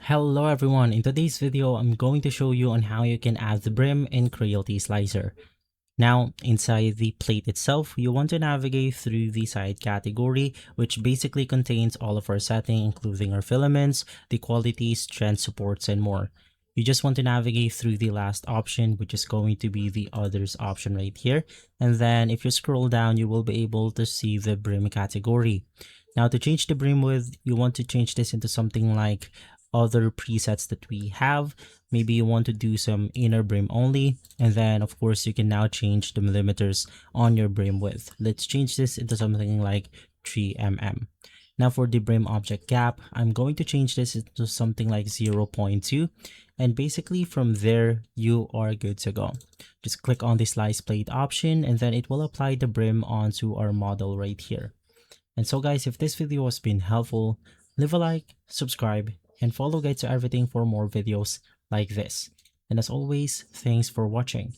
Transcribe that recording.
Hello everyone, in today's video I'm going to show you on how you can add the brim in Creality Slicer. Now inside the plate itself, you want to navigate through the side category, which basically contains all of our settings including our filaments, the quality, strength, supports, and more. You just want to navigate through the last option, which is going to be the others option right here, and then if you scroll down you will be able to see the brim category. Now to change the brim width, you want to change this into something like other presets that we have. Maybe you want to do some inner brim only, and then of course you can now change the millimeters on your brim width. Let's change this into something like 3 mm. Now for the brim object gap, I'm going to change this into something like 0.2, and basically from there you are good to go. Just click on the slice plate option and then it will apply the brim onto our model right here. And so guys, if this video has been helpful, leave a like, subscribe, and follow guide to everything for more videos like this. And as always, thanks for watching.